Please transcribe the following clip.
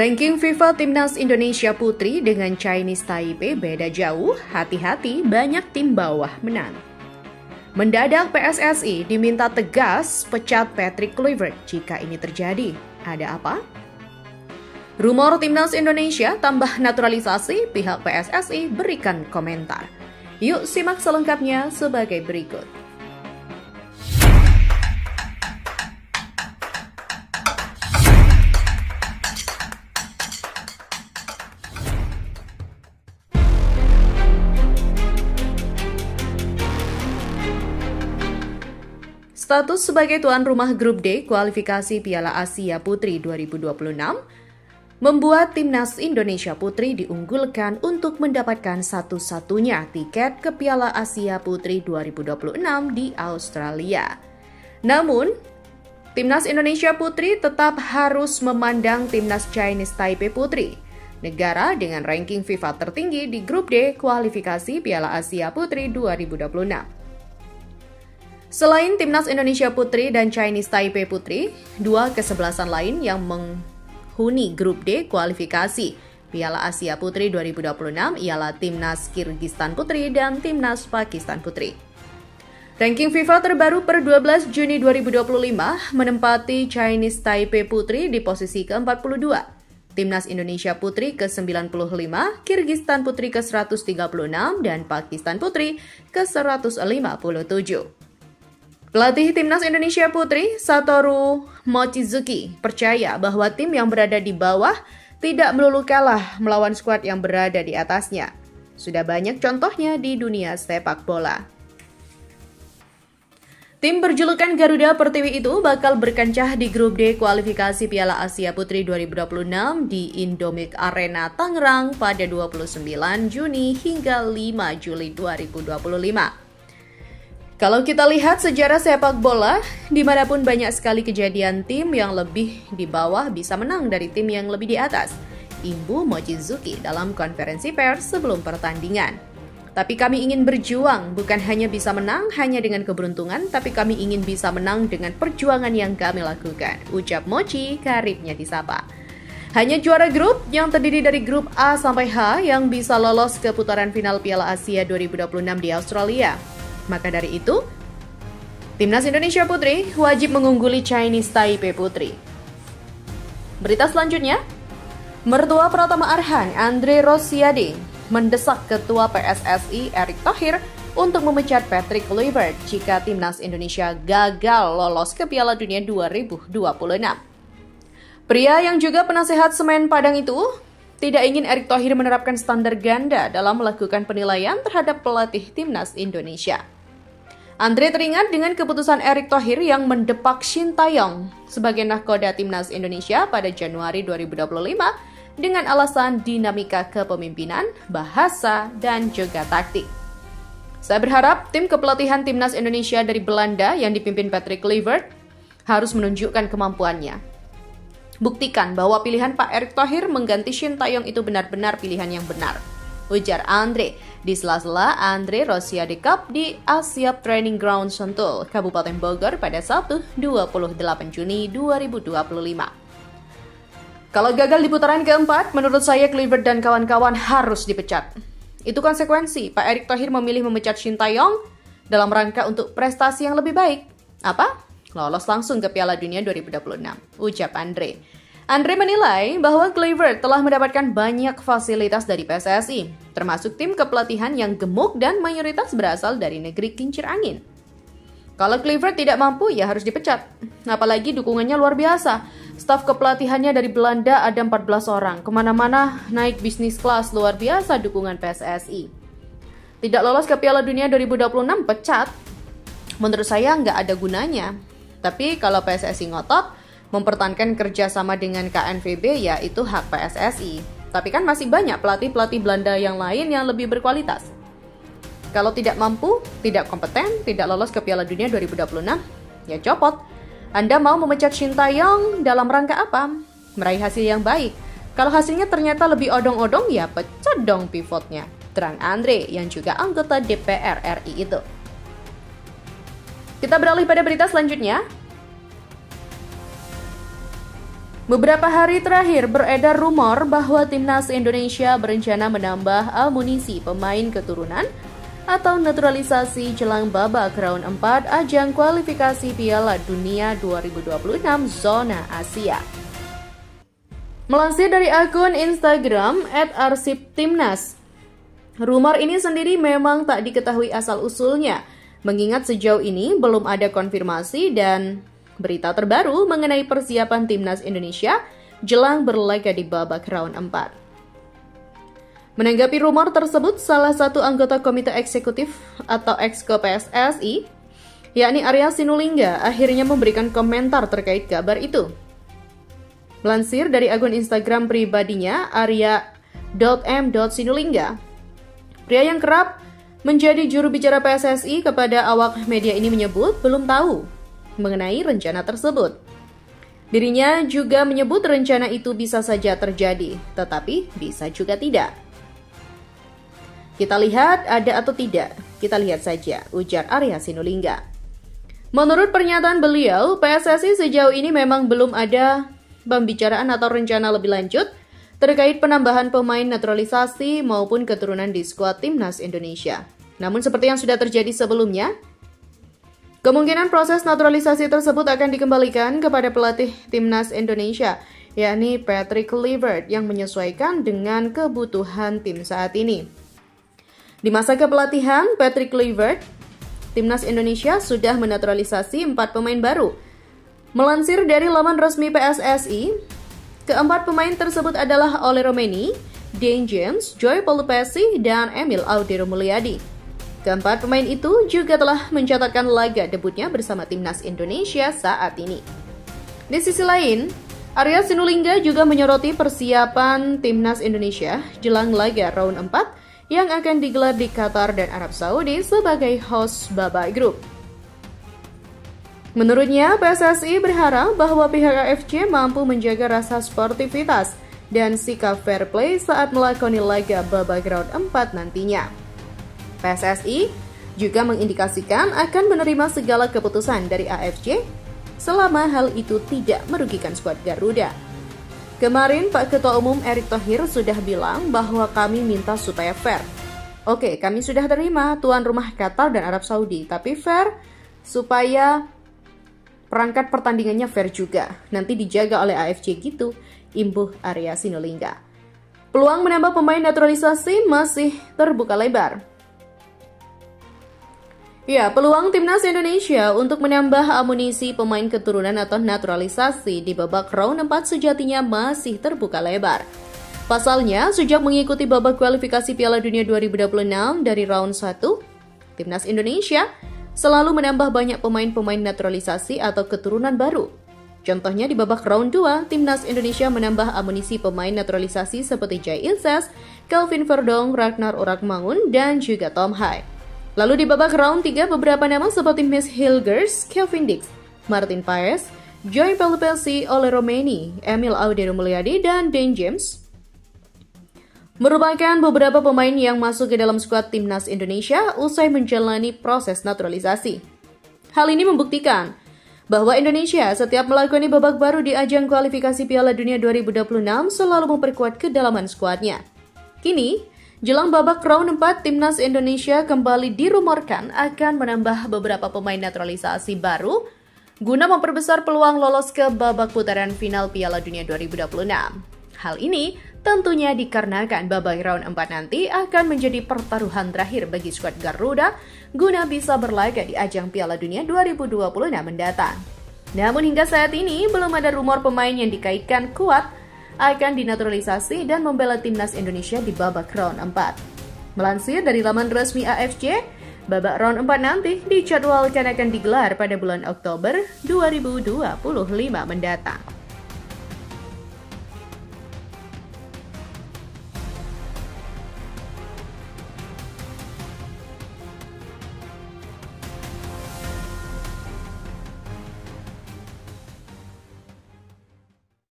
Ranking FIFA Timnas Indonesia Putri dengan Chinese Taipei beda jauh, hati-hati banyak tim bawah menang. Mendadak PSSI diminta tegas pecat Patrick Kluivert jika ini terjadi. Ada apa? Rumor Timnas Indonesia tambah naturalisasi, pihak PSSI berikan komentar. Yuk simak selengkapnya sebagai berikut. Status sebagai tuan rumah Grup D kualifikasi Piala Asia Putri 2026 membuat Timnas Indonesia Putri diunggulkan untuk mendapatkan satu-satunya tiket ke Piala Asia Putri 2026 di Australia. Namun, Timnas Indonesia Putri tetap harus memandang Timnas Chinese Taipei Putri, negara dengan ranking FIFA tertinggi di Grup D kualifikasi Piala Asia Putri 2026. Selain Timnas Indonesia Putri dan Chinese Taipei Putri, dua kesebelasan lain yang menghuni Grup D kualifikasi Piala Asia Putri 2026 ialah Timnas Kirgistan Putri dan Timnas Pakistan Putri. Ranking FIFA terbaru per 12 Juni 2025 menempati Chinese Taipei Putri di posisi ke-42, Timnas Indonesia Putri ke-95, Kirgistan Putri ke-136, dan Pakistan Putri ke-157. Pelatih Timnas Indonesia Putri, Satoru Mochizuki, percaya bahwa tim yang berada di bawah tidak melulu kalah melawan skuad yang berada di atasnya. Sudah banyak contohnya di dunia sepak bola. Tim berjulukan Garuda Pertiwi itu bakal berkancah di Grup D kualifikasi Piala Asia Putri 2026 di Indomilk Arena Tangerang pada 29 Juni hingga 5 Juli 2025. Kalau kita lihat sejarah sepak bola, dimanapun banyak sekali kejadian tim yang lebih di bawah bisa menang dari tim yang lebih di atas. Imbu Mochizuki dalam konferensi pers sebelum pertandingan. Tapi kami ingin berjuang, bukan hanya bisa menang hanya dengan keberuntungan, tapi kami ingin bisa menang dengan perjuangan yang kami lakukan. Ucap Mochi, karibnya disapa. Hanya juara grup yang terdiri dari grup A sampai H yang bisa lolos ke putaran final Piala Asia 2026 di Australia. Maka dari itu, Timnas Indonesia Putri wajib mengungguli Chinese Taipei Putri. Berita selanjutnya, mertua Pratama Arhan, Andre Rosiade, mendesak Ketua PSSI Erick Thohir untuk memecat Patrick Kluivert jika Timnas Indonesia gagal lolos ke Piala Dunia 2026. Pria yang juga penasehat Semen Padang itu tidak ingin Erick Thohir menerapkan standar ganda dalam melakukan penilaian terhadap pelatih Timnas Indonesia. Andre teringat dengan keputusan Erick Thohir yang mendepak Shin Taeyong sebagai nahkoda Timnas Indonesia pada Januari 2025 dengan alasan dinamika kepemimpinan, bahasa, dan juga taktik. Saya berharap tim kepelatihan Timnas Indonesia dari Belanda yang dipimpin Patrick Kluivert harus menunjukkan kemampuannya. Buktikan bahwa pilihan Pak Erick Thohir mengganti Shin Taeyong itu benar-benar pilihan yang benar, ujar Andre di sela-sela Andre Rosiade Cup di Asiap Training Ground Sentul, Kabupaten Bogor pada Sabtu 28 Juni 2025. Kalau gagal di putaran keempat, menurut saya Kluivert dan kawan-kawan harus dipecat. Itu konsekuensi Pak Erick Thohir memilih memecat Shin Taeyong dalam rangka untuk prestasi yang lebih baik. Apa? Lolos langsung ke Piala Dunia 2026, ucap Andre. Andre menilai bahwa Kluivert telah mendapatkan banyak fasilitas dari PSSI, termasuk tim kepelatihan yang gemuk dan mayoritas berasal dari negeri kincir angin. Kalau Kluivert tidak mampu, ya harus dipecat. Apalagi dukungannya luar biasa. Staf kepelatihannya dari Belanda ada 14 orang. Kemana-mana naik bisnis kelas, luar biasa dukungan PSSI. Tidak lolos ke Piala Dunia 2026, pecat. Menurut saya nggak ada gunanya. Tapi kalau PSSI ngotot, mempertahankan kerjasama dengan KNVB, ya itu hak PSSI. Tapi kan masih banyak pelatih-pelatih Belanda yang lain yang lebih berkualitas. Kalau tidak mampu, tidak kompeten, tidak lolos ke Piala Dunia 2026, ya copot. Anda mau memecat Shin Taeyong dalam rangka apa? Meraih hasil yang baik. Kalau hasilnya ternyata lebih odong-odong, ya pecat dong pivotnya. Terang Andre yang juga anggota DPR RI itu. Kita beralih pada berita selanjutnya. Beberapa hari terakhir beredar rumor bahwa timnas Indonesia berencana menambah amunisi pemain keturunan atau naturalisasi jelang babak round 4 ajang kualifikasi Piala Dunia 2026 zona Asia. Melansir dari akun Instagram @arsiptimnas, rumor ini sendiri memang tak diketahui asal-usulnya, mengingat sejauh ini belum ada konfirmasi dan berita terbaru mengenai persiapan timnas Indonesia jelang berlaga di babak round 4. Menanggapi rumor tersebut, salah satu anggota Komite Eksekutif atau Exco PSSI, yakni Arya Sinulinga, akhirnya memberikan komentar terkait kabar itu. Melansir dari akun Instagram pribadinya, arya.m.sinulinga, pria yang kerap menjadi juru bicara PSSI kepada awak media ini menyebut belum tahu mengenai rencana tersebut. Dirinya juga menyebut rencana itu bisa saja terjadi, tetapi bisa juga tidak. Kita lihat ada atau tidak, kita lihat saja, ujar Arya Sinulinga. Menurut pernyataan beliau, PSSI sejauh ini memang belum ada pembicaraan atau rencana lebih lanjut terkait penambahan pemain naturalisasi maupun keturunan di skuad timnas Indonesia. Namun seperti yang sudah terjadi sebelumnya, kemungkinan proses naturalisasi tersebut akan dikembalikan kepada pelatih timnas Indonesia, yakni Patrick Kluivert yang menyesuaikan dengan kebutuhan tim saat ini. Di masa kepelatihan Patrick Kluivert, timnas Indonesia sudah menaturalisasi 4 pemain baru. Melansir dari laman resmi PSSI, keempat pemain tersebut adalah Ole Romeni, Dane James, Joy Pelupesi, dan Emil Audero Mulyadi. Keempat pemain itu juga telah mencatatkan laga debutnya bersama timnas Indonesia saat ini. Di sisi lain, Arya Sinulinga juga menyoroti persiapan timnas Indonesia jelang laga round 4 yang akan digelar di Qatar dan Arab Saudi sebagai host babak grup. Menurutnya, PSSI berharap bahwa pihak AFC mampu menjaga rasa sportivitas dan sikap fair play saat melakoni laga babak round 4 nantinya. PSSI juga mengindikasikan akan menerima segala keputusan dari AFC selama hal itu tidak merugikan skuad Garuda. Kemarin Pak Ketua Umum Erick Thohir sudah bilang bahwa kami minta supaya fair. Oke, kami sudah terima tuan rumah Qatar dan Arab Saudi, tapi fair supaya perangkat pertandingannya fair juga. Nanti dijaga oleh AFC gitu, imbuh Arya Sinulinga. Peluang menambah pemain naturalisasi masih terbuka lebar. Ya, peluang timnas Indonesia untuk menambah amunisi pemain keturunan atau naturalisasi di babak round 4 sejatinya masih terbuka lebar. Pasalnya, sejak mengikuti babak kualifikasi Piala Dunia 2026 dari round 1, timnas Indonesia selalu menambah banyak pemain-pemain naturalisasi atau keturunan baru. Contohnya di babak round 2, timnas Indonesia menambah amunisi pemain naturalisasi seperti Jai Ilses, Kelvin Verdong, Ragnar Urakmangun, dan juga Tom Hai. Lalu di babak round 3, beberapa nama seperti Miss Hilgers, Kevin Dix, Martin Paes, Joy Pelupesi, Ole Romeni, Emil Audero Mulyadi, dan Dane James merupakan beberapa pemain yang masuk ke dalam skuad timnas Indonesia usai menjalani proses naturalisasi. Hal ini membuktikan bahwa Indonesia setiap melakoni babak baru di ajang kualifikasi Piala Dunia 2026 selalu memperkuat kedalaman skuadnya. Kini, jelang babak round 4, timnas Indonesia kembali dirumorkan akan menambah beberapa pemain naturalisasi baru guna memperbesar peluang lolos ke babak putaran final Piala Dunia 2026. Hal ini tentunya dikarenakan babak round 4 nanti akan menjadi pertaruhan terakhir bagi skuad Garuda guna bisa berlaga di ajang Piala Dunia 2026 mendatang. Namun hingga saat ini belum ada rumor pemain yang dikaitkan kuat akan dinaturalisasi dan membela timnas Indonesia di babak round 4. Melansir dari laman resmi AFC, babak round 4 nanti dijadwalkan akan digelar pada bulan Oktober 2025 mendatang.